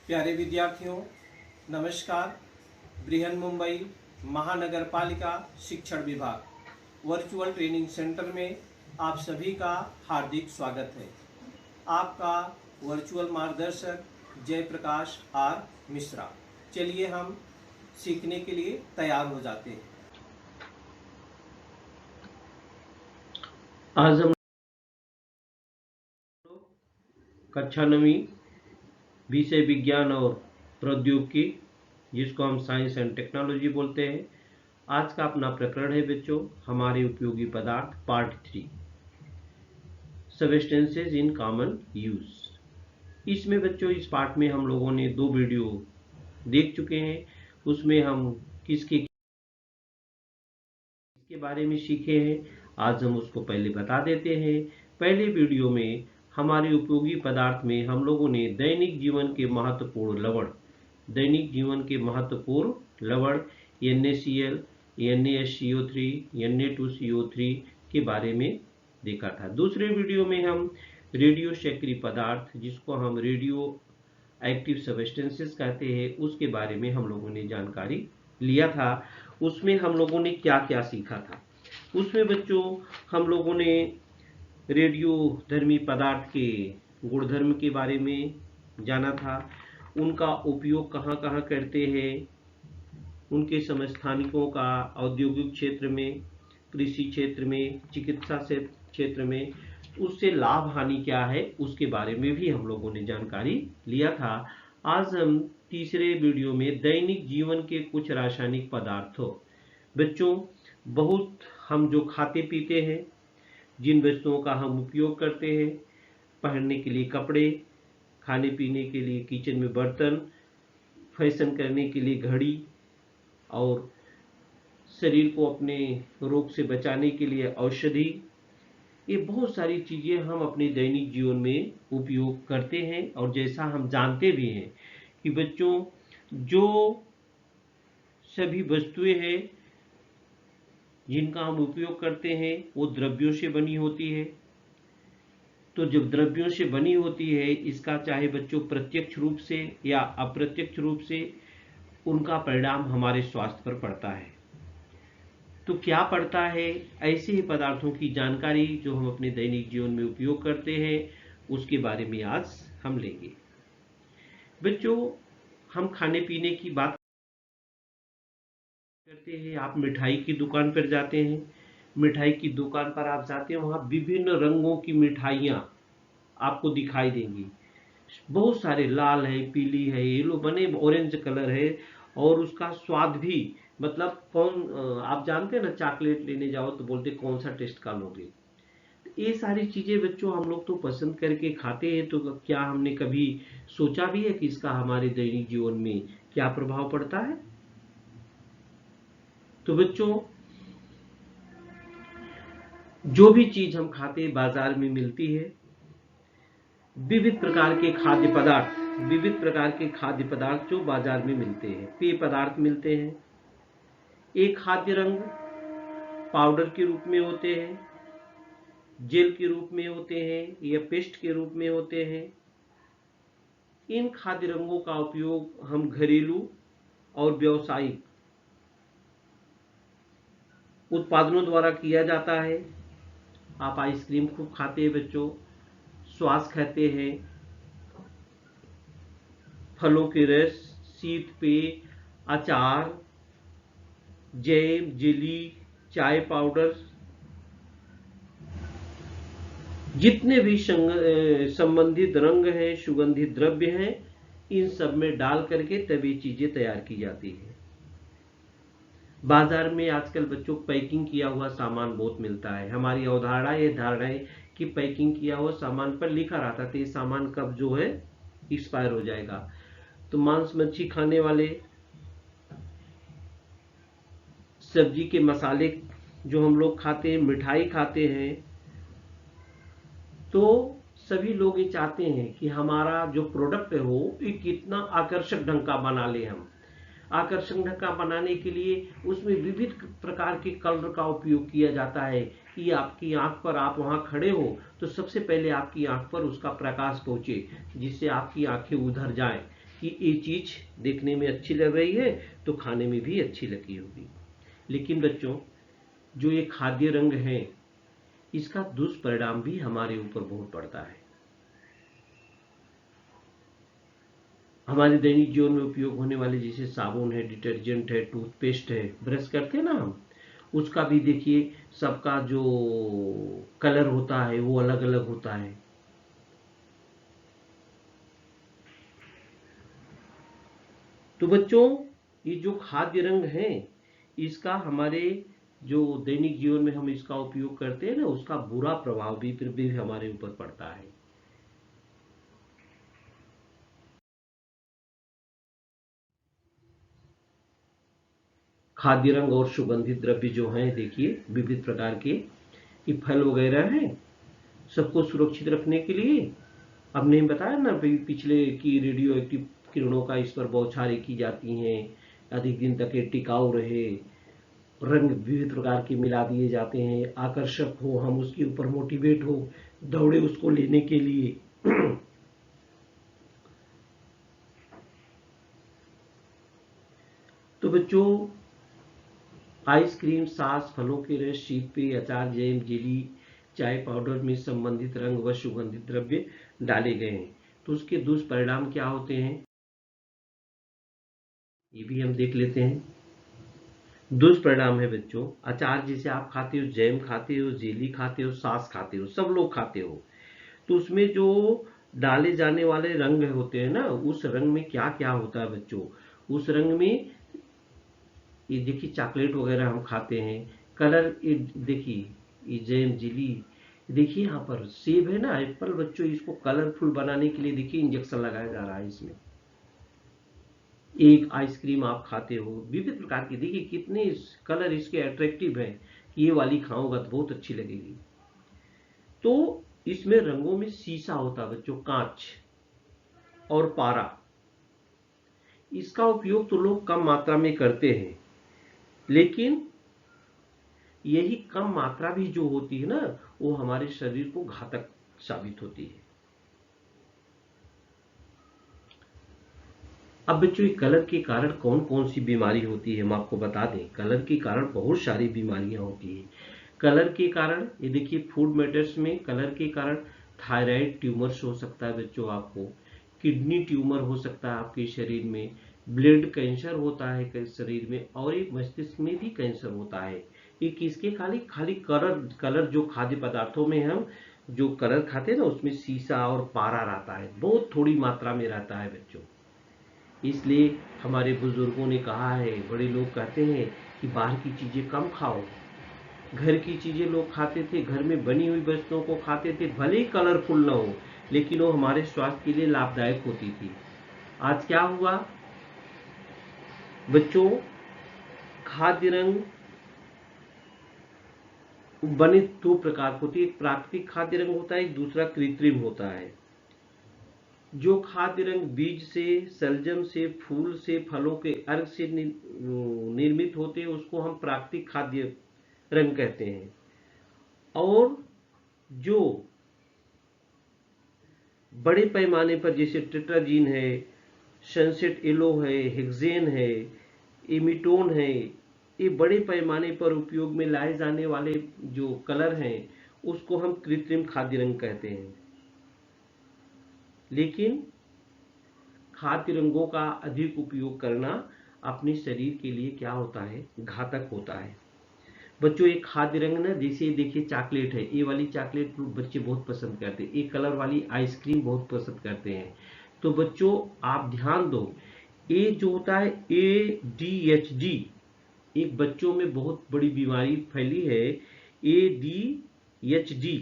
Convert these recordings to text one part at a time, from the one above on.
प्यारे विद्यार्थियों, नमस्कार। बृहन मुंबई महानगर पालिका शिक्षण विभाग वर्चुअल ट्रेनिंग सेंटर में आप सभी का हार्दिक स्वागत है। आपका वर्चुअल मार्गदर्शक जयप्रकाश आर मिश्रा। चलिए हम सीखने के लिए तैयार हो जाते हैं। आज हम कक्षा 9वीं विषय विज्ञान और प्रौद्योगिकी, जिसको हम साइंस एंड टेक्नोलॉजी बोलते हैं, आज का अपना प्रकरण है बच्चों हमारे उपयोगी पदार्थ part 3, substances in common use. इसमें बच्चों इस पार्ट में हम लोगों ने 2 वीडियो देख चुके हैं। उसमें हम किसके बारे में सीखे हैं, आज हम उसको पहले बता देते हैं। पहले वीडियो में हमारे उपयोगी पदार्थ में हम लोगों ने दैनिक जीवन के महत्वपूर्ण लवण NaCl, NaSCO3, Na2CO3 के बारे में देखा था। दूसरे वीडियो में हम रेडियो सक्रिय पदार्थ, जिसको हम रेडियो एक्टिव सब्सटेंसेस कहते हैं, उसके बारे में हम लोगों ने जानकारी लिया था। उसमें हम लोगों ने क्या क्या सीखा था। उसमें बच्चों हम लोगों ने रेडियोधर्मी पदार्थ के गुणधर्म के बारे में जाना था, उनका उपयोग कहाँ कहाँ करते हैं, उनके समस्थानिकों का औद्योगिक क्षेत्र में, कृषि क्षेत्र में, चिकित्सा क्षेत्र में, उससे लाभ हानि क्या है उसके बारे में भी हम लोगों ने जानकारी लिया था। आज हम तीसरे वीडियो में दैनिक जीवन के कुछ रासायनिक पदार्थों, बच्चों बहुत हम जो खाते पीते हैं, जिन वस्तुओं का हम उपयोग करते हैं, पहनने के लिए कपड़े, खाने पीने के लिए किचन में बर्तन, फैशन करने के लिए घड़ी, और शरीर को अपने रोग से बचाने के लिए औषधि, ये बहुत सारी चीज़ें हम अपने दैनिक जीवन में उपयोग करते हैं। और जैसा हम जानते भी हैं कि बच्चों जो सभी वस्तुएं हैं जिनका हम उपयोग करते हैं वो द्रव्यों से बनी होती है। तो जब द्रव्यों से बनी होती है, इसका चाहे बच्चों प्रत्यक्ष रूप से या अप्रत्यक्ष रूप से उनका परिणाम हमारे स्वास्थ्य पर पड़ता है। तो क्या पड़ता है, ऐसे ही पदार्थों की जानकारी जो हम अपने दैनिक जीवन में उपयोग करते हैं, उसके बारे में आज हम लेंगे। बच्चों हम खाने पीने की बात करते हैं। आप मिठाई की दुकान पर जाते हैं, मिठाई की दुकान पर आप जाते हैं, वहाँ विभिन्न रंगों की मिठाइयाँ आपको दिखाई देंगी। बहुत सारे लाल है, पीली है, येलो बने, ऑरेंज कलर है, और उसका स्वाद भी, मतलब आप जानते हैं ना, चॉकलेट लेने जाओ तो बोलते कौन सा टेस्ट का लोगे। ये सारी चीजें बच्चों हम लोग तो पसंद करके खाते हैं। तो क्या हमने कभी सोचा भी है कि इसका हमारे दैनिक जीवन में क्या प्रभाव पड़ता है? तो बच्चों जो भी चीज हम खाते हैं बाजार में मिलती है, विविध प्रकार के खाद्य पदार्थ जो बाजार में मिलते हैं, पेय पदार्थ मिलते हैं। एक खाद्य रंग पाउडर के रूप में होते हैं, जेल के रूप में होते हैं, या पेस्ट के रूप में होते हैं। इन खाद्य रंगों का उपयोग हम घरेलू और व्यावसायिक उत्पादनों द्वारा किया जाता है। आप आइसक्रीम खूब खाते हैं बच्चों, श्वास खाते हैं, फलों के रस, शीत पेय, अचार, जैम, जेली, चाय पाउडर, जितने भी संबंधित रंग हैं, सुगंधित द्रव्य हैं, इन सब में डाल करके तभी चीजें तैयार की जाती है। बाजार में आजकल बच्चों पैकिंग किया हुआ सामान बहुत मिलता है। हमारी अवधारणा ये धारणा है कि पैकिंग किया हुआ सामान पर लिखा रहता है ये सामान कब जो है एक्सपायर हो जाएगा। तो मांस मच्छी खाने वाले, सब्जी के मसाले जो हम लोग खाते हैं, मिठाई खाते हैं, तो सभी लोग ये चाहते हैं कि हमारा जो प्रोडक्ट है वो ये कितना आकर्षक ढंग का बना ले। हम आकर्षक ढंग का बनाने के लिए उसमें विविध प्रकार के कलर का उपयोग किया जाता है कि आपकी आंख पर, आप वहां खड़े हो तो सबसे पहले आपकी आंख पर उसका प्रकाश पहुंचे, जिससे आपकी आंखें उधर जाएं। कि ये चीज देखने में अच्छी लग रही है तो खाने में भी अच्छी लगी होगी। लेकिन बच्चों, जो ये खाद्य रंग है, इसका दुष्परिणाम भी हमारे ऊपर बहुत पड़ता है। हमारे दैनिक जीवन में उपयोग होने वाले जैसे साबुन है, डिटर्जेंट है, टूथपेस्ट है, ब्रश करते हैं ना हम, उसका भी देखिए सबका जो कलर होता है वो अलग अलग होता है। तो बच्चों, ये जो खाद्य रंग है, इसका हमारे जो दैनिक जीवन में हम इसका उपयोग करते हैं ना, उसका बुरा प्रभाव भी फिर भी हमारे ऊपर पड़ता है। खाद्य रंग और सुगंधित द्रव्य जो हैं, देखिए विविध प्रकार के ये फल वगैरह हैं, सबको सुरक्षित रखने के लिए हमने बताया ना पिछले की रेडियो एक्टिव किरणों का इस पर बौछारें की जाती हैं, अधिक दिन तक ये टिकाऊ रहे, रंग विविध प्रकार के मिला दिए जाते हैं, आकर्षक हो, हम उसके ऊपर मोटिवेट हो, दौड़े उसको लेने के लिए। तो बच्चों, आइसक्रीम, सास, फलों के रस, शीत पेय, अचार, जैम, जेली, चाय पाउडर में संबंधित रंग व सुगंधित द्रव्य डाले गए हैं। तो उसके दुष्परिणाम क्या होते हैं, ये भी हम देख लेते हैं। दुष्परिणाम है बच्चों, अचार जैसे आप खाते हो, जैम खाते हो, जेली खाते हो, सास खाते हो, सब लोग खाते हो, तो उसमें जो डाले जाने वाले रंग होते हैं ना, उस रंग में क्या क्या होता है बच्चों, उस रंग में ये देखिए चॉकलेट वगैरह हम खाते हैं, कलर ये देखिए, ये जैम जेली, देखिए यहाँ पर सेब है ना, एप्पल, बच्चों इसको कलरफुल बनाने के लिए देखिए इंजेक्शन लगाया जा रहा है इसमें। एक आइसक्रीम आप खाते हो, विविध प्रकार की, देखिए कितने कलर इसके अट्रैक्टिव हैं कि ये वाली खाऊंगा तो बहुत अच्छी लगेगी। तो इसमें रंगों में शीशा होता है बच्चों, कांच और पारा, इसका उपयोग तो लोग कम मात्रा में करते हैं, लेकिन यही कम मात्रा भी जो होती है ना, वो हमारे शरीर को घातक साबित होती है। अब बच्चों, ये कलर के कारण कौन कौन सी बीमारी होती है हम आपको बता दें। कलर के कारण बहुत सारी बीमारियां होती है। कलर के कारण ये देखिए फूड मैटर्स में कलर के कारण थायराइड ट्यूमर्स हो सकता है बच्चों, आपको किडनी ट्यूमर हो सकता है आपके शरीर में, ब्लड कैंसर होता है शरीर में, और एक मस्तिष्क में भी कैंसर होता है। ये किसके खाली खाली कलर जो खाद्य पदार्थों में हम जो कलर खाते हैं ना, उसमें शीशा और पारा रहता है, बहुत थोड़ी मात्रा में रहता है बच्चों। इसलिए हमारे बुजुर्गों ने कहा है, बड़े लोग कहते हैं कि बाहर की चीजें कम खाओ, घर की चीजें लोग खाते थे, घर में बनी हुई वस्तुओं को खाते थे, भले ही कलरफुल ना हो, लेकिन वो हमारे स्वास्थ्य के लिए लाभदायक होती थी। आज क्या हुआ बच्चों, खाद्य रंग बने दो प्रकार के होते हैं, एक प्राकृतिक खाद्य रंग होता है, एक दूसरा कृत्रिम होता है। जो खाद्य रंग बीज से, शलजम से, फूल से, फलों के अर्क से निर्मित होते हैं, उसको हम प्राकृतिक खाद्य रंग कहते हैं। और जो बड़े पैमाने पर जैसे टेट्राजीन है, सनसेट येलो है, हेक्सेन है, एमीटोन है, ये बड़े पैमाने पर उपयोग में लाए जाने वाले जो कलर हैं, उसको हम कृत्रिम खाद्य रंग कहते हैं। लेकिन खाद्य रंगों का अधिक उपयोग करना अपने शरीर के लिए क्या होता है, घातक होता है। बच्चों, एक खाद्य रंग ना, जैसे देखिए चॉकलेट है, ये वाली चॉकलेट बच्चे बहुत पसंद करते हैं, एक कलर वाली आइसक्रीम बहुत पसंद करते हैं। तो बच्चों आप ध्यान दो, ये जो होता है ADHD, एक बच्चों में बहुत बड़ी बीमारी फैली है, ADHD,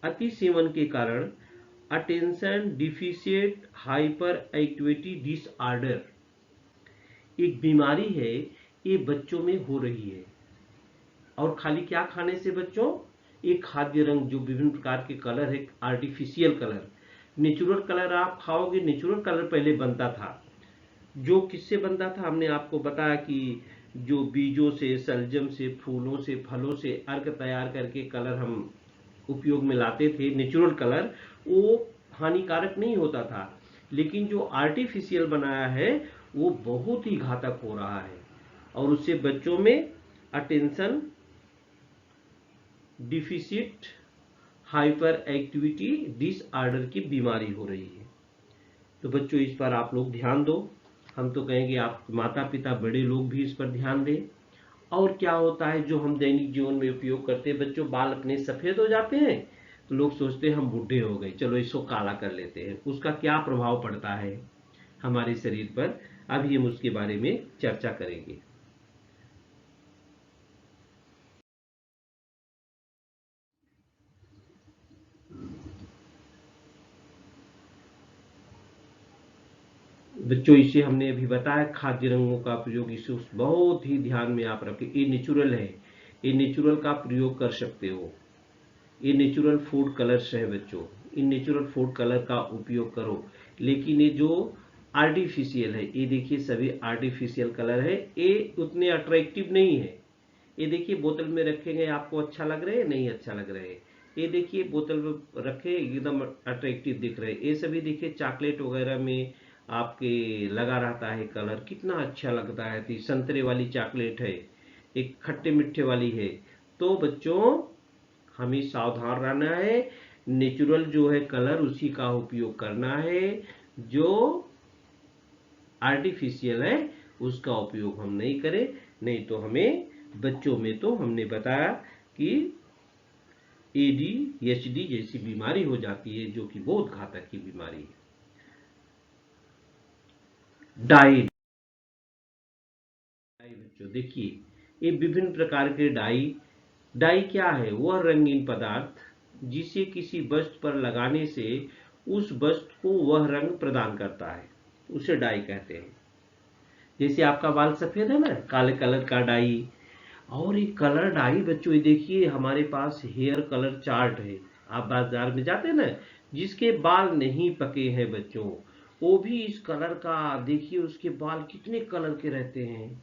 अति सेवन के कारण attention deficient hyper activity disorder, एक बीमारी है, ये बच्चों में हो रही है। और खाली क्या खाने से बच्चों, एक खाद्य रंग जो विभिन्न प्रकार के कलर है, आर्टिफिशियल कलर, नेचुरल कलर आप खाओगे, नेचुरल कलर पहले बनता था, जो किससे बनता था, हमने आपको बताया कि जो बीजों से, शलजम से, फूलों से, फलों से अर्क तैयार करके कलर हम उपयोग में लाते थे, नेचुरल कलर, वो हानिकारक नहीं होता था। लेकिन जो आर्टिफिशियल बनाया है वो बहुत ही घातक हो रहा है और उससे बच्चों में attention deficit hyper activity disorder की बीमारी हो रही है। तो बच्चों इस पर आप लोग ध्यान दो। हम तो कहेंगे आप माता पिता बड़े लोग भी इस पर ध्यान दें। और क्या होता है जो हम दैनिक जीवन में उपयोग करते हैं बच्चों, बाल अपने सफेद हो जाते हैं तो लोग सोचते हैं हम बूढ़े हो गए, चलो इसको काला कर लेते हैं। उसका क्या प्रभाव पड़ता है हमारे शरीर पर, अभी हम उसके बारे में चर्चा करेंगे। बच्चों इसे हमने अभी बताया खाद्य रंगों का प्रयोग, इसे बहुत ही ध्यान में आप रखें। ये नेचुरल है, ये नेचुरल का प्रयोग कर सकते हो। ये नेचुरल फूड कलर्स है बच्चों, इन नेचुरल फूड कलर का उपयोग करो। लेकिन ये जो आर्टिफिशियल है, ये देखिए सभी आर्टिफिशियल कलर है, ये उतने अट्रैक्टिव नहीं है। ये देखिए बोतल में रखे गए, आपको अच्छा लग रहे हैं, नहीं अच्छा लग रहे हैं। ये देखिए बोतल में रखे एकदम अट्रैक्टिव दिख रहे हैं। ये सभी देखिए चॉकलेट वगैरह में आपके लगा रहता है कलर, कितना अच्छा लगता है। तो संतरे वाली चॉकलेट है, एक खट्टे मीठे वाली है। तो बच्चों हमें सावधान रहना है, नेचुरल जो है कलर उसी का उपयोग करना है। जो आर्टिफिशियल है उसका उपयोग हम नहीं करें, नहीं तो हमें बच्चों में तो हमने बताया कि ADHD जैसी बीमारी हो जाती है जो कि बहुत घातक की बीमारी है। डाई बच्चों देखिए, ये विभिन्न प्रकार के डाई क्या है? वह रंगीन पदार्थ जिसे किसी वस्तु पर लगाने से उस वस्तु को वह रंग प्रदान करता है, उसे डाई कहते हैं। जैसे आपका बाल सफेद है ना, काले कलर का डाई। और ये कलर डाई बच्चों, ये देखिए हमारे पास हेयर कलर चार्ट है, आप बाजार में जाते हैं ना, जिसके बाल नहीं पके हैं बच्चों, वो भी इस कलर का देखिए, उसके बाल कितने कलर के रहते हैं।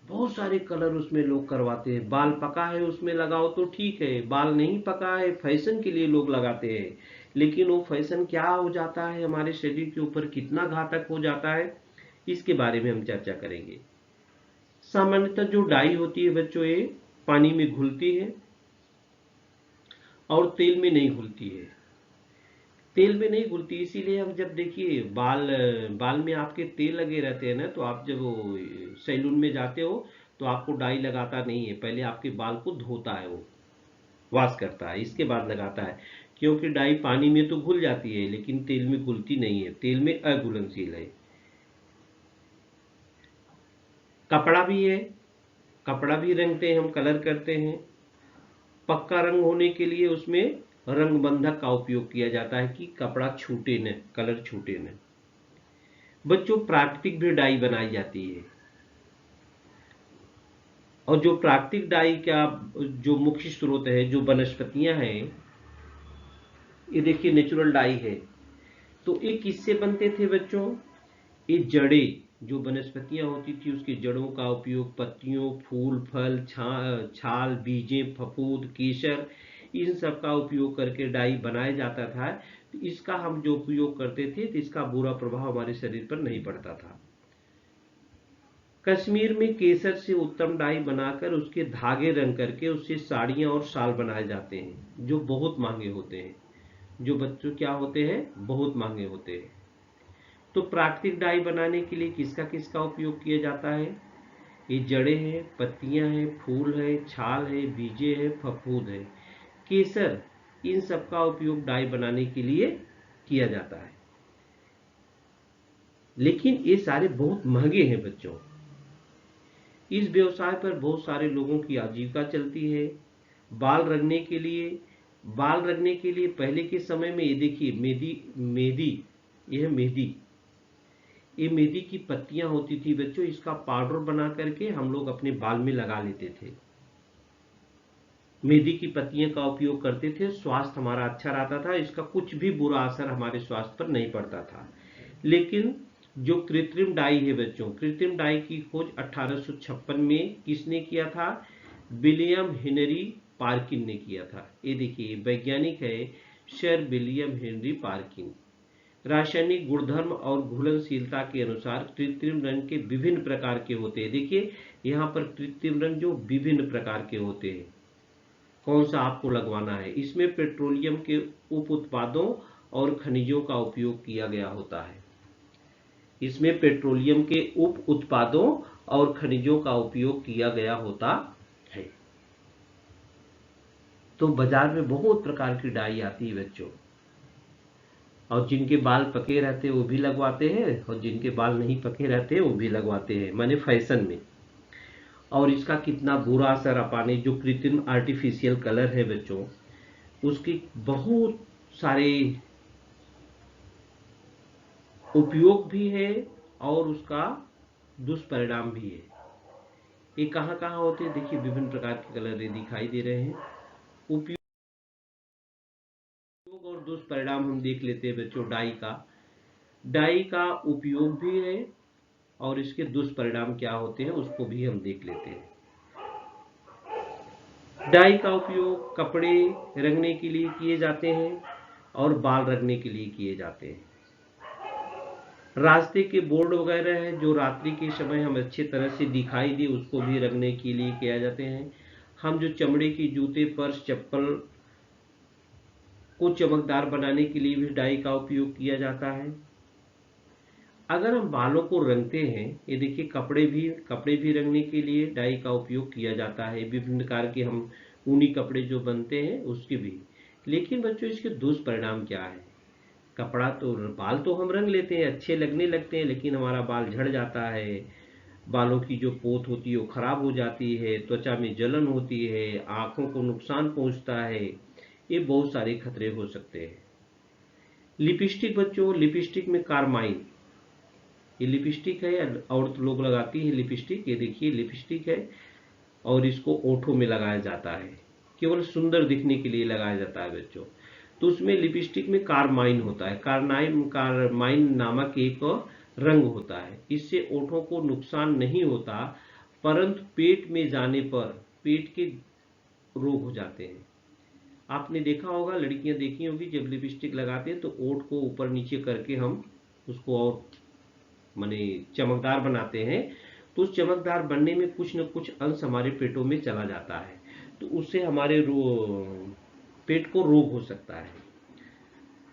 बहुत सारे कलर उसमें लोग करवाते हैं। बाल पका है उसमें लगाओ तो ठीक है, बाल नहीं पका है फैशन के लिए लोग लगाते हैं। लेकिन वो फैशन क्या हो जाता है हमारे शरीर के ऊपर, कितना घातक हो जाता है, इसके बारे में हम चर्चा करेंगे। सामान्यतः जो डाई होती है बच्चों, ये पानी में घुलती है और तेल में नहीं घुलती है। तेल में नहीं घुलती, इसीलिए हम जब देखिए बाल में आपके तेल लगे रहते हैं ना, तो आप जब सैलून में जाते हो तो आपको डाई लगाता नहीं है, पहले आपके बाल को धोता है, वो वॉश करता है, इसके बाद लगाता है। क्योंकि डाई पानी में तो घुल जाती है लेकिन तेल में घुलती नहीं है, तेल में अघुलनशील है। कपड़ा भी है, कपड़ा भी रंगते हैं हम, कलर करते हैं। पक्का रंग होने के लिए उसमें रंग बंधक का उपयोग किया जाता है कि कपड़ा छूटे न, कलर छूटे न। बच्चों प्राकृतिक भी डाई बनाई जाती है, और जो प्राकृतिक डाई का जो मुख्य स्रोत है, जो वनस्पतियां हैं, ये देखिए नेचुरल डाई है। तो ये किससे बनते थे बच्चों? ये जड़ें, जो वनस्पतियां होती थी उसकी जड़ों का उपयोग, पत्तियों, फूल, फल, छाल, बीजें, फफूंद, केसर, इन सब का उपयोग करके डाई बनाया जाता था। तो इसका हम जो उपयोग करते थे तो इसका बुरा प्रभाव हमारे शरीर पर नहीं पड़ता था। कश्मीर में केसर से उत्तम डाई बनाकर उसके धागे रंग करके उससे साड़ियां और शाल बनाए जाते हैं, जो बहुत महंगे होते हैं। जो बच्चों क्या होते हैं, बहुत महंगे होते हैं। तो प्राकृतिक डाई बनाने के लिए किसका किसका उपयोग किया जाता है? ये जड़ें हैं, पत्तियां हैं, फूल है, छाल है, बीजे है, फफूंद है, केसर, इन सब का उपयोग डाई बनाने के लिए किया जाता है। लेकिन ये सारे बहुत महंगे हैं बच्चों। इस व्यवसाय पर बहुत सारे लोगों की आजीविका चलती है। बाल रंगने के लिए, पहले के समय में ये देखिए मेहंदी, यह मेहंदी, ये मेहंदी की पत्तियां होती थी बच्चों, इसका पाउडर बना करके हम लोग अपने बाल में लगा लेते थे। मेहंदी की पत्तियां का उपयोग करते थे, स्वास्थ्य हमारा अच्छा रहता था, इसका कुछ भी बुरा असर हमारे स्वास्थ्य पर नहीं पड़ता था। लेकिन जो कृत्रिम डाई है बच्चों, कृत्रिम डाई की खोज 1856 में किसने किया था? विलियम हेनरी पार्किन ने किया था। ये देखिए वैज्ञानिक है सर विलियम हेनरी पार्किन। रासायनिक गुणधर्म और घुलनशीलता के अनुसार कृत्रिम रंग के विभिन्न प्रकार के होते हैं। देखिए यहाँ पर कृत्रिम रंग जो विभिन्न प्रकार के होते हैं, कौन सा आपको लगवाना है। इसमें पेट्रोलियम के उप उत्पादों और खनिजों का उपयोग किया गया होता है। इसमें पेट्रोलियम के उप उत्पादों और खनिजों का उपयोग किया गया होता है। तो बाजार में बहुत प्रकार की डाई आती है बच्चों, और जिनके बाल पके रहते हैं वो भी लगवाते हैं, और जिनके बाल नहीं पके रहते हैं वो भी लगवाते हैं, माने फैशन में। और इसका कितना बुरा असर अपाने जो कृत्रिम आर्टिफिशियल कलर है बच्चों, उसके बहुत सारे उपयोग भी है और उसका दुष्परिणाम भी है। ये कहाँ कहाँ होते हैं, देखिए विभिन्न प्रकार के कलर ये दिखाई दे रहे हैं। उपयोग और दुष्परिणाम हम देख लेते हैं बच्चों। डाई का उपयोग भी है और इसके दुष्परिणाम क्या होते हैं उसको भी हम देख लेते हैं। डाई का उपयोग कपड़े रंगने के लिए किए जाते हैं और बाल रंगने के लिए किए जाते हैं। रास्ते के बोर्ड वगैरह है जो रात्रि के समय हम अच्छे तरह से दिखाई दे उसको भी रंगने के लिए किया जाते हैं। हम जो चमड़े के जूते, पर्स, चप्पल को चमकदार बनाने के लिए भी डाई का उपयोग किया जाता है। अगर हम बालों को रंगते हैं, ये देखिए कपड़े भी रंगने के लिए डाई का उपयोग किया जाता है। विभिन्न प्रकार के हम ऊनी कपड़े जो बनते हैं उसके भी। लेकिन बच्चों इसके दुष्परिणाम क्या है। कपड़ा तो, बाल तो हम रंग लेते हैं, अच्छे लगने लगते हैं, लेकिन हमारा बाल झड़ जाता है, बालों की जो पोत होती है वो खराब हो जाती है, त्वचा में जलन होती है, आंखों को नुकसान पहुंचता है। ये बहुत सारे खतरे हो सकते हैं। लिपस्टिक बच्चों, लिपस्टिक में कार्माइन, ये लिपस्टिक है, औरत लोग लगाती है लिपस्टिक। ये देखिए लिपस्टिक है और इसको ओठों में लगाया जाता है, केवल सुंदर दिखने के लिए लगाया जाता है बच्चों। तो उसमें लिपस्टिक में कार्माइन होता है। कार्माइन नामक एक रंग होता है। इससे ओठों को नुकसान नहीं होता, परंतु पेट में जाने पर पेट के रोग हो जाते हैं। आपने देखा होगा, लड़कियां देखी होगी, जब लिपस्टिक लगाते हैं तो ओठ को ऊपर नीचे करके हम उसको और माने चमकदार बनाते हैं। तो उस चमकदार बनने में कुछ न कुछ अंश हमारे पेटों में चला जाता है, तो उससे हमारे पेट को रोग हो सकता है।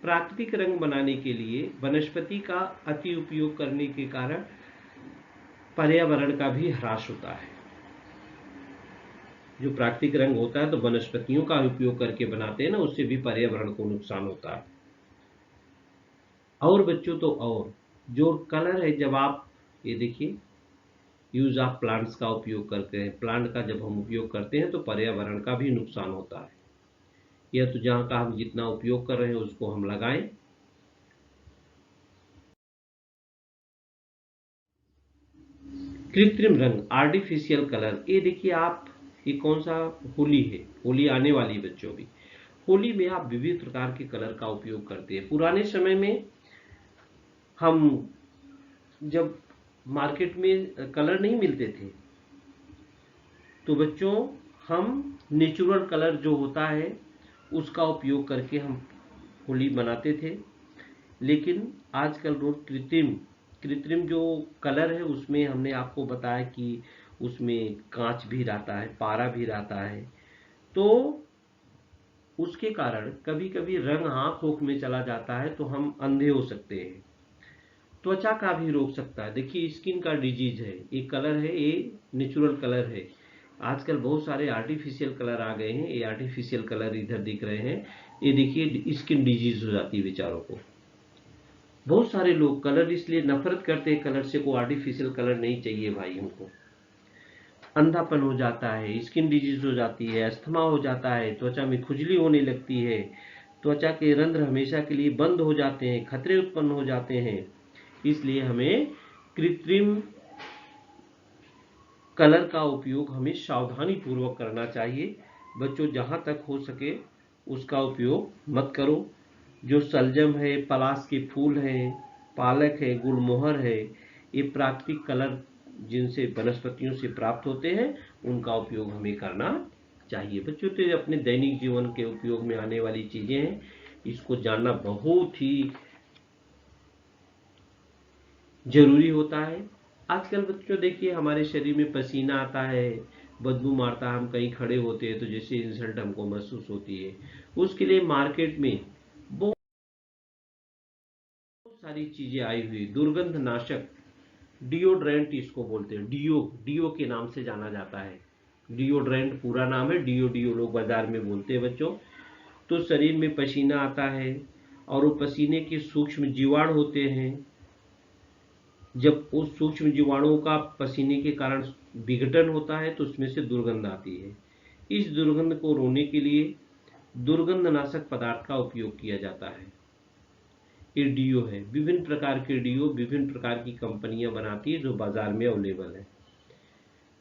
प्राकृतिक रंग बनाने के लिए वनस्पति का अति उपयोग करने के कारण पर्यावरण का भी ह्रास होता है। जो प्राकृतिक रंग होता है तो वनस्पतियों का उपयोग करके बनाते हैं ना, उससे भी पर्यावरण को नुकसान होता है। और बच्चों तो और जो कलर है, जब आप ये देखिए यूज ऑफ प्लांट्स का उपयोग करते हैं, प्लांट का जब हम उपयोग करते हैं तो पर्यावरण का भी नुकसान होता है। यह तो जहाँ का हम जितना उपयोग कर रहे हैं उसको हम लगाएं। कृत्रिम रंग, आर्टिफिशियल कलर, ये देखिए आप, ये कौन सा, होली है, होली आने वाली है बच्चों भी। होली में आप विविध प्रकार के कलर का उपयोग करते हैं। पुराने समय में हम जब मार्केट में कलर नहीं मिलते थे तो बच्चों हम नेचुरल कलर जो होता है उसका उपयोग करके हम होली बनाते थे। लेकिन आजकल रोज कृत्रिम जो कलर है उसमें हमने आपको बताया कि उसमें कांच भी रहता है, पारा भी रहता है, तो उसके कारण कभी कभी रंग आँख में चला जाता है तो हम अंधे हो सकते हैं। त्वचा का भी रोक सकता है। देखिए स्किन का डिजीज है, ये कलर है, ये नेचुरल कलर है। आजकल बहुत सारे आर्टिफिशियल कलर आ गए हैं। ये आर्टिफिशियल कलर इधर दिख रहे हैं, ये देखिए स्किन डिजीज हो जाती है बेचारों को। बहुत सारे लोग कलर इसलिए नफरत करते हैं कलर से, को आर्टिफिशियल कलर नहीं चाहिए भाई हमको। अंधापन हो जाता है, स्किन डिजीज हो जाती है, अस्थमा हो जाता है, त्वचा में खुजली होने लगती है, त्वचा के रंध्र हमेशा के लिए बंद हो जाते हैं, खतरे उत्पन्न हो जाते हैं। इसलिए हमें कृत्रिम कलर का उपयोग हमें सावधानी पूर्वक करना चाहिए। बच्चों जहां तक हो सके उसका उपयोग मत करो। जो सलजम है, पलाश के फूल हैं, पालक है, गुलमोहर है, ये प्राकृतिक कलर जिनसे वनस्पतियों से प्राप्त होते हैं उनका उपयोग हमें करना चाहिए। बच्चों तो ये अपने दैनिक जीवन के उपयोग में आने वाली चीजें हैं, इसको जानना बहुत ही जरूरी होता है। आजकल बच्चों देखिए हमारे शरीर में पसीना आता है, बदबू मारता है, हम कहीं खड़े होते हैं तो जैसे इंसल्ट हमको महसूस होती है। उसके लिए मार्केट में बहुत सारी चीजें आई हुई, दुर्गंध नाशक, डिओड्रेंट इसको बोलते हैं, डीओ के नाम से जाना जाता है। डिओड्रेंट पूरा नाम है, डीओ लोग बाजार में बोलते हैं बच्चों। तो शरीर में पसीना आता है और वो पसीने के सूक्ष्म जीवाणु होते हैं। जब उस सूक्ष्म जीवाणुओं का पसीने के कारण विघटन होता है तो उसमें से दुर्गंध आती है। इस दुर्गंध को रोकने के लिए दुर्गंधनाशक पदार्थ का उपयोग किया जाता है। ये डीओ है, विभिन्न प्रकार के डीओ विभिन्न प्रकार की कंपनियां बनाती है जो बाजार में अवेलेबल है।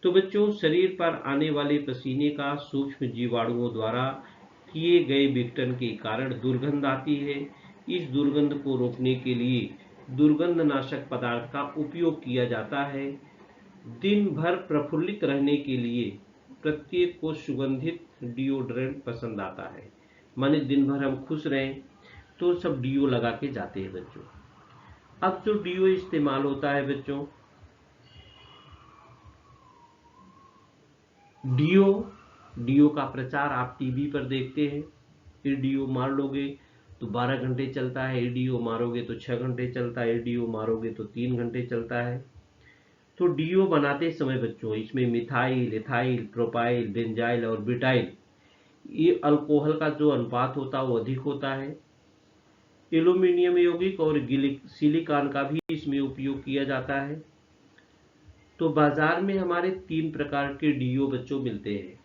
तो बच्चों, शरीर पर आने वाले पसीने का सूक्ष्म जीवाणुओं द्वारा किए गए विघटन के कारण दुर्गंध आती है। इस दुर्गंध को रोकने के लिए दुर्गंधनाशक पदार्थ का उपयोग किया जाता है। दिन भर प्रफुल्लित रहने के लिए प्रत्येक को सुगंधित डिओड्रेंट पसंद आता है। माने दिन भर हम खुश रहें तो सब डीओ लगा के जाते हैं बच्चों। अब जो डीओ इस्तेमाल होता है बच्चों, डीओ का प्रचार आप टीवी पर देखते हैं। ये डीओ मार लोगे तो 12 घंटे चलता है, ये डीओ मारोगे तो 6 घंटे चलता है, ये डीओ मारोगे तो 3 घंटे चलता है। तो डीओ बनाते समय बच्चों इसमें मिथाइल, एथाइल, प्रोपाइल, बेंजाइल और ब्यूटाइल, ये अल्कोहल का जो अनुपात होता है वो अधिक होता है। एल्यूमिनियम यौगिक और सिलिकॉन का भी इसमें उपयोग किया जाता है। तो बाजार में हमारे 3 प्रकार के डीओ बच्चों मिलते हैं।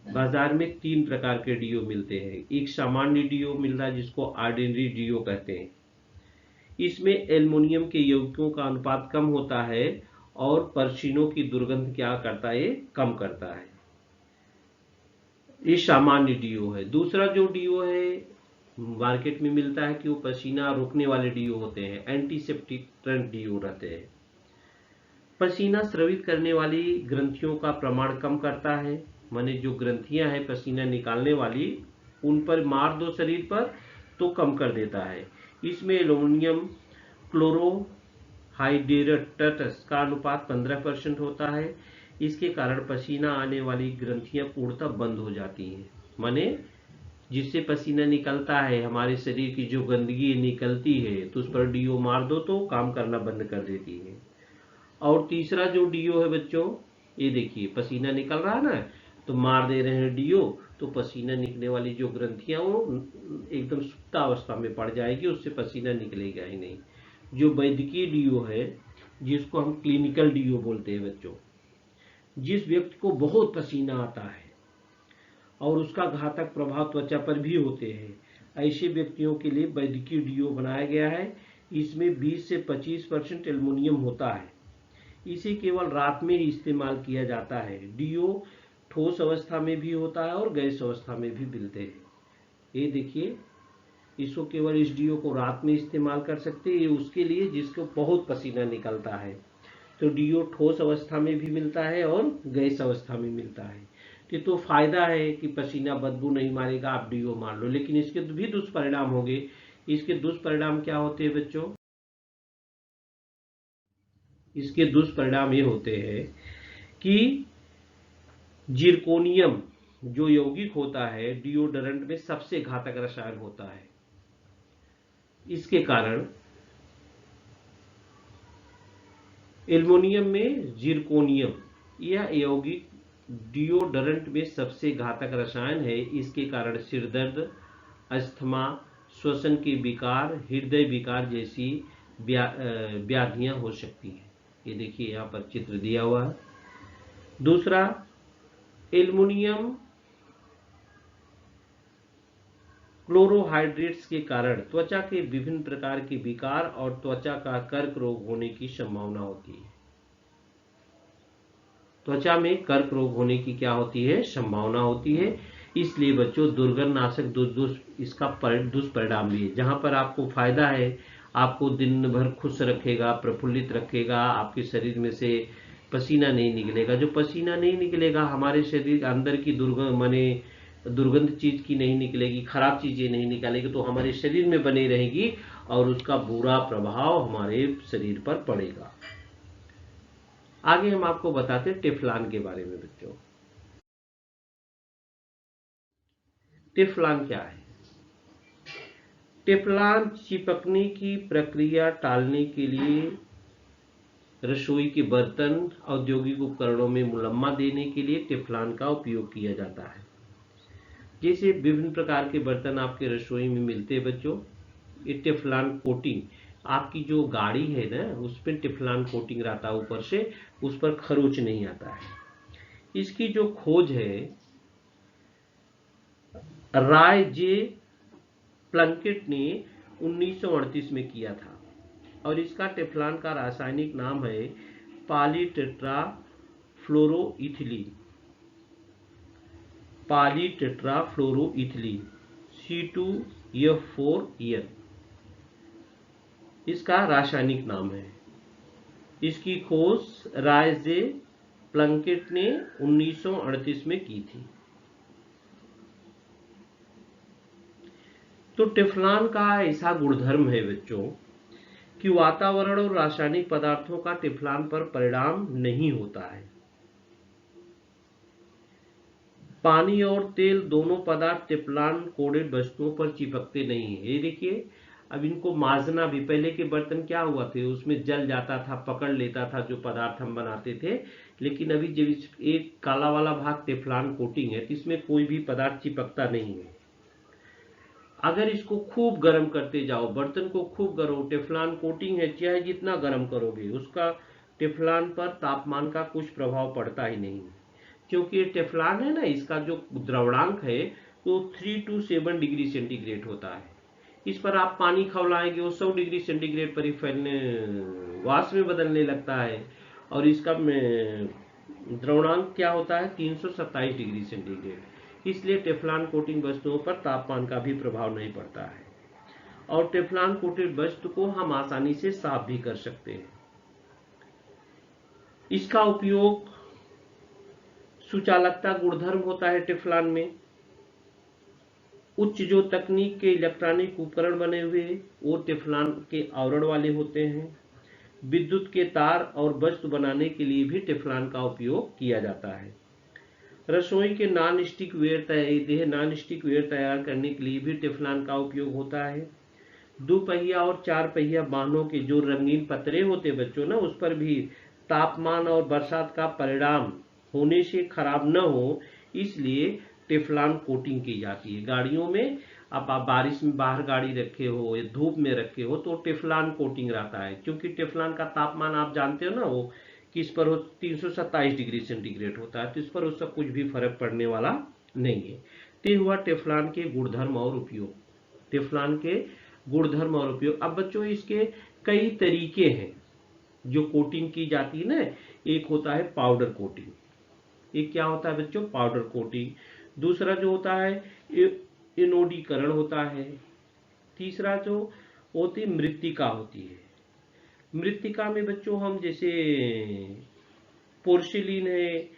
बाजार में 3 प्रकार के डीओ मिलते हैं। एक सामान्य डीओ मिल रहा है जिसको ऑर्डिनरी डीओ कहते हैं। इसमें एल्युमिनियम के यौगिकों का अनुपात कम होता है और परछिनों की दुर्गंध क्या करता है, कम करता है। ये सामान्य डीओ है। दूसरा जो डीओ है मार्केट में मिलता है कि वो पसीना रोकने वाले डीओ होते हैं, एंटीसेप्टिक डीओ रहते हैं। पसीना स्रावित करने वाली ग्रंथियों का प्रमाण कम करता है। माने जो ग्रंथियां हैं पसीना निकालने वाली, उन पर मार दो शरीर पर तो कम कर देता है। इसमें एल्युमिनियम क्लोरोहाइड्रेट्स का अनुपात 15% होता है। इसके कारण पसीना आने वाली ग्रंथियां पूर्णतः बंद हो जाती हैं। माने जिससे पसीना निकलता है, हमारे शरीर की जो गंदगी निकलती है तो उस पर डीओ मार दो तो काम करना बंद कर देती है। और तीसरा जो डीओ है बच्चों, ये देखिए पसीना निकल रहा है ना, तो मार दे रहे हैं डीओ तो पसीना निकलने वाली जो ग्रंथियां वो एकदम सुप्तावस्था में पड़ जाएगी, उससे पसीना निकलेगा ही नहीं। जो वैद्यकीय डीओ है जिसको हम क्लिनिकल डीओ बोलते हैं बच्चों, जिस व्यक्ति को बहुत पसीना आता है और उसका घातक प्रभाव त्वचा पर भी होते हैं, ऐसे व्यक्तियों के लिए वैद्यकीय डीओ बनाया गया है। इसमें 20 से 25% एल्युमिनियम होता है। इसे केवल रात में ही इस्तेमाल किया जाता है। डीओ ठोस अवस्था में भी होता है और गैस अवस्था में भी मिलते हैं। ये देखिए, इसको केवल इस डीओ को रात में इस्तेमाल कर सकते हैं। ये उसके लिए जिसको बहुत पसीना निकलता है। तो डीओ ठोस अवस्था में भी मिलता है और गैस अवस्था में मिलता है। तो फायदा है कि पसीना बदबू नहीं मारेगा, आप डीओ मार लो। लेकिन इसके भी दुष्परिणाम होंगे। इसके दुष्परिणाम क्या होते हैं बच्चों? इसके दुष्परिणाम ये होते हैं कि जिरकोनियम जो यौगिक होता है डिओडोरेंट में सबसे घातक रसायन होता है। इसके कारण एल्युमिनियम में जिरकोनियम यह यौगिक डिओडोरेंट में सबसे घातक रसायन है। इसके कारण सिर दर्द, अस्थमा, श्वसन के विकार, हृदय विकार जैसी व्याधियां हो सकती हैं। ये देखिए यहाँ पर चित्र दिया हुआ है। दूसरा, एल्युमिनियम क्लोरोहाइड्रेट्स के कारण त्वचा के विभिन्न प्रकार के विकार और त्वचा का कर्क रोग होने की संभावना होती है। त्वचा में कर्क रोग होने की क्या होती है, संभावना होती है। इसलिए बच्चों दुर्गंधनाशक इसका दुष्परिणाम भी है। जहां पर आपको फायदा है, आपको दिन भर खुश रखेगा, प्रफुल्लित रखेगा, आपके शरीर में से पसीना नहीं निकलेगा। जो पसीना नहीं निकलेगा, हमारे शरीर अंदर की दुर्गंध चीज की नहीं निकलेगी, खराब चीजें नहीं निकालेगी, तो हमारे शरीर में बनी रहेगी और उसका बुरा प्रभाव हमारे शरीर पर पड़ेगा। आगे हम आपको बताते हैं टेफ्लॉन के बारे में बच्चों। टेफ्लॉन क्या है? टेफ्लॉन चिपकने की प्रक्रिया टालने के लिए रसोई के बर्तन, औद्योगिक उपकरणों में मुलम्मा देने के लिए टेफ्लॉन का उपयोग किया जाता है। जैसे विभिन्न प्रकार के बर्तन आपके रसोई में मिलते हैं बच्चों, ये टेफ्लॉन कोटिंग, आपकी जो गाड़ी है ना उस पर टेफ्लॉन कोटिंग रहता है ऊपर से, उस पर खरोच नहीं आता है। इसकी जो खोज है राय जे प्लंकेट ने 1938 में किया था और इसका टेफ्लॉन का रासायनिक नाम है पॉलीटेट्राफ्लोरोइथिलीन। पॉलीटेट्राफ्लोरोइथिलीन C2F4N इसका रासायनिक नाम है। इसकी खोज राय जे प्लंकेट ने 1938 में की थी। तो टेफ्लॉन का ऐसा गुणधर्म है बच्चों कि वातावरण और रासायनिक पदार्थों का टेफ्लॉन पर परिणाम नहीं होता है। पानी और तेल दोनों पदार्थ टेफ्लॉन कोडेड वस्तुओं पर चिपकते नहीं है। ये देखिए, अब इनको माजना भी, पहले के बर्तन क्या हुआ थे उसमें जल जाता था, पकड़ लेता था जो पदार्थ हम बनाते थे, लेकिन अभी जब एक काला वाला भाग टेफ्लॉन कोटिंग है तो इसमें कोई भी पदार्थ चिपकता नहीं है। अगर इसको खूब गर्म करते जाओ, बर्तन को खूब गर्म, टेफ्लॉन कोटिंग है, चाहे जितना गर्म करोगे उसका टेफ्लॉन पर तापमान का कुछ प्रभाव पड़ता ही नहीं, क्योंकि ये टेफ्लॉन है ना, इसका जो द्रवणांक है वो 3 to 7 डिग्री सेंटीग्रेड होता है। इस पर आप पानी खौलाएंगे वो 100 डिग्री सेंटीग्रेड पर ही फैलने, वाष्प में बदलने लगता है, और इसका द्रवणांक क्या होता है 327 डिग्री सेंटीग्रेड। इसलिए टेफ्लॉन कोटिंग वस्तुओं पर तापमान का भी प्रभाव नहीं पड़ता है और टेफ्लॉन कोटेड वस्तु को हम आसानी से साफ भी कर सकते हैं। इसका उपयोग सुचालकता गुणधर्म होता है टेफ्लॉन में। उच्च जो तकनीक के इलेक्ट्रॉनिक उपकरण बने हुए वो टेफ्लॉन के आवरण वाले होते हैं। विद्युत के तार और वस्तु बनाने के लिए भी टेफ्लॉन का उपयोग किया जाता है। रसोई के नॉन स्टिक वेयर तैयार करने के लिए भी टेफ्लॉन का उपयोग होता है। 2 पहिया और 4 पहिया वाहनों के जो रंगीन पतरे होते बच्चों ना, उस पर भी तापमान और बरसात का परिणाम होने से खराब न हो इसलिए टेफ्लॉन कोटिंग की जाती है। गाड़ियों में आप बारिश में बाहर गाड़ी रखे हो या धूप में रखे हो तो टेफ्लॉन कोटिंग रहता है, क्योंकि टेफ्लॉन का तापमान आप जानते हो ना वो किस पर हो, 327 डिग्री सेंटीग्रेड होता है, तो इस पर उसका कुछ भी फर्क पड़ने वाला नहीं है। तो हुआ टेफ्लॉन के गुणधर्म और उपयोग। टेफ्लॉन के गुणधर्म और उपयोग। अब बच्चों इसके कई तरीके हैं जो कोटिंग की जाती है ना। एक होता है पाउडर कोटिंग, एक क्या होता है बच्चों, पाउडर कोटिंग। दूसरा जो होता है एनोडीकरण होता है। तीसरा जो होती है मृत्तिका होती है। मृत्तिका में बच्चों हम जैसे पोर्सिलीन है,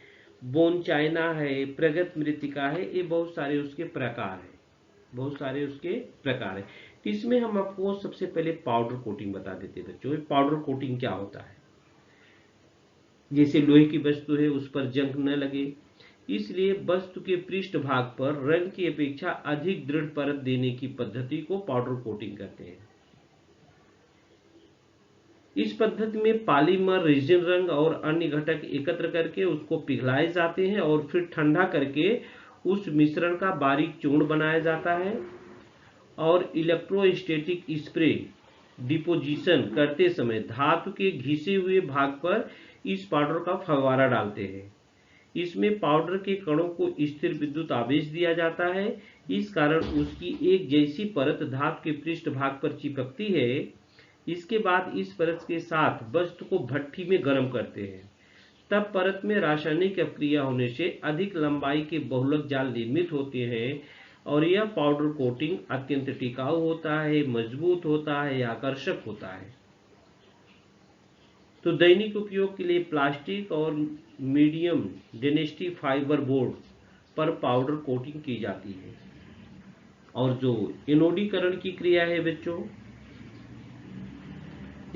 बोन चाइना है, प्रगत मृत्तिका है, ये बहुत सारे उसके प्रकार है, बहुत सारे उसके प्रकार है। इसमें हम आपको सबसे पहले पाउडर कोटिंग बता देते हैं बच्चों। पाउडर कोटिंग क्या होता है, जैसे लोहे की वस्तु है उस पर जंग न लगे इसलिए वस्तु के पृष्ठ भाग पर रंग की अपेक्षा अधिक दृढ़ परत देने की पद्धति को पाउडर कोटिंग कहते हैं। इस पद्धति में पॉलीमर, रेजिन, रंग और अन्य घटक एकत्र करके उसको पिघलाए जाते हैं और फिर ठंडा करके उस मिश्रण का बारीक चूर्ण बनाया जाता है और इलेक्ट्रोस्टैटिक स्प्रे डिपोजिशन करते समय धातु के घिसे हुए भाग पर इस पाउडर का फव्वारा डालते हैं। इसमें पाउडर के कणों को स्थिर विद्युत आवेश दिया जाता है, इस कारण उसकी एक जैसी परत धातु के पृष्ठ भाग पर चिपकती है। इसके बाद इस परत के साथ वस्तु को भट्ठी में गर्म करते हैं, तब परत में रासायनिक अपक्रिया होने से अधिक लंबाई के बहुलक जाल निर्मित होते हैं और यह पाउडर कोटिंग अत्यंत टिकाऊ होता है, मजबूत होता है, आकर्षक होता है। तो दैनिक उपयोग के लिए प्लास्टिक और मीडियम डेंसिटी फाइबर बोर्ड पर पाउडर कोटिंग की जाती है। और जो एनोडीकरण की क्रिया है बच्चों,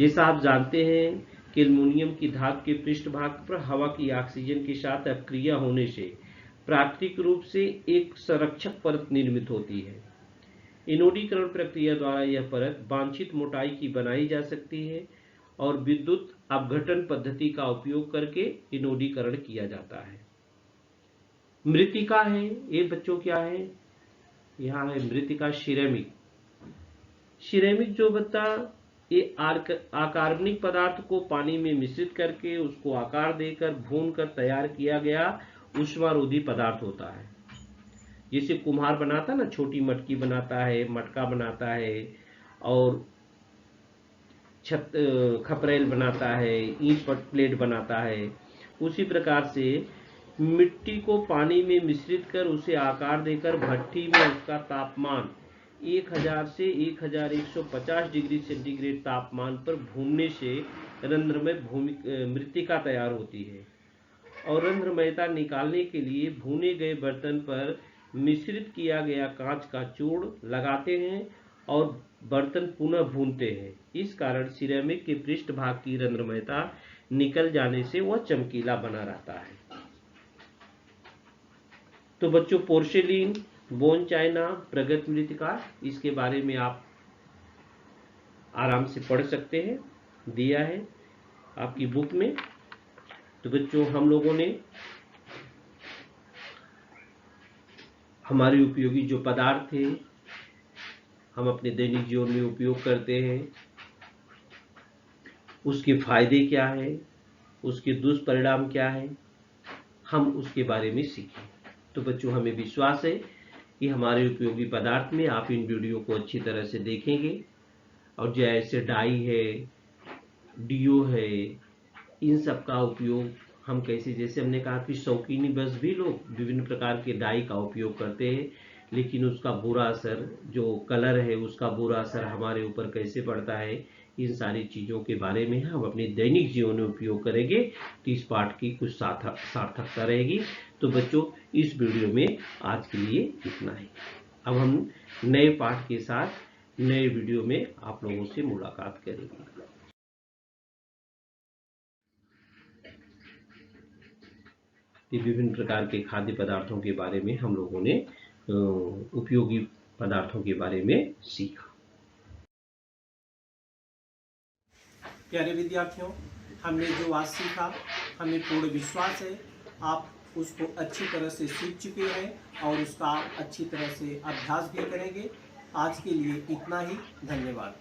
जैसा आप जानते हैं कि एल्युमिनियम की धातु के पृष्ठभाग पर हवा की ऑक्सीजन के साथ अपक्रिया होने से प्राकृतिक रूप से एक संरक्षक परत निर्मित होती है। इनोडीकरण प्रक्रिया द्वारा यह परत वांछित मोटाई की बनाई जा सकती है और विद्युत अपघटन पद्धति का उपयोग करके इनोडीकरण किया जाता है। मृत्तिका है, ये बच्चों क्या है, यहाँ है मृत्तिका सिरेमिक। सिरेमिक जो बता ये अकार्बनिक पदार्थ को पानी में मिश्रित करके उसको आकार देकर भूनकर तैयार किया गया ऊष्मारोधी पदार्थ होता है। जैसे कुम्हार बनाता ना, छोटी मटकी बनाता है, मटका बनाता है और खपरेल बनाता है, ईंट प्लेट बनाता है, उसी प्रकार से मिट्टी को पानी में मिश्रित कर उसे आकार देकर भट्ठी में उसका तापमान 1000 से 1150 डिग्री सेंटीग्रेड तापमान पर भूनने से रंध्रमय मृत्तिका तैयार होती है। और रंध्रमयता निकालने के लिए भूने गए बर्तन पर मिश्रित किया गया कांच का चूर्ण लगाते हैं और बर्तन पुनः भूनते हैं। इस कारण सिरेमिक के पृष्ठभाग की रंध्रमयता निकल जाने से वह चमकीला बना रहता है। तो बच्चों, पोर्सेलिन, बोन चाइना, प्रगत मृत्तिका, इसके बारे में आप आराम से पढ़ सकते हैं, दिया है आपकी बुक में। तो बच्चों, हम लोगों ने हमारे उपयोगी जो पदार्थ थे हम अपने दैनिक जीवन में उपयोग करते हैं, उसके फायदे क्या है, उसके दुष्परिणाम क्या है, हम उसके बारे में सीखें। तो बच्चों, हमें विश्वास है कि हमारे उपयोगी पदार्थ में आप इन वीडियो को अच्छी तरह से देखेंगे और जैसे डाई है, डीओ है, इन सब का उपयोग हम कैसे, जैसे हमने कहा कि शौकीनी बस भी लोग विभिन्न प्रकार के डाई का उपयोग करते हैं, लेकिन उसका बुरा असर, जो कलर है उसका बुरा असर हमारे ऊपर कैसे पड़ता है, इन सारी चीज़ों के बारे में हम अपने दैनिक जीवन में उपयोग करेंगे तो इस पाठ की कुछ सार्थकता रहेगी। तो बच्चों, इस वीडियो में आज के लिए इतना ही। अब हम नए पाठ के साथ नए वीडियो में आप लोगों से मुलाकात करेंगे। विभिन्न प्रकार के खाद्य पदार्थों के बारे में हम लोगों ने उपयोगी पदार्थों के बारे में सीखा। प्यारे विद्यार्थियों, हमने जो आज सीखा, हमें पूर्ण विश्वास है आप उसको अच्छी तरह से सीख चुके हैं और उसका अच्छी तरह से अभ्यास भी करेंगे। आज के लिए इतना ही, धन्यवाद।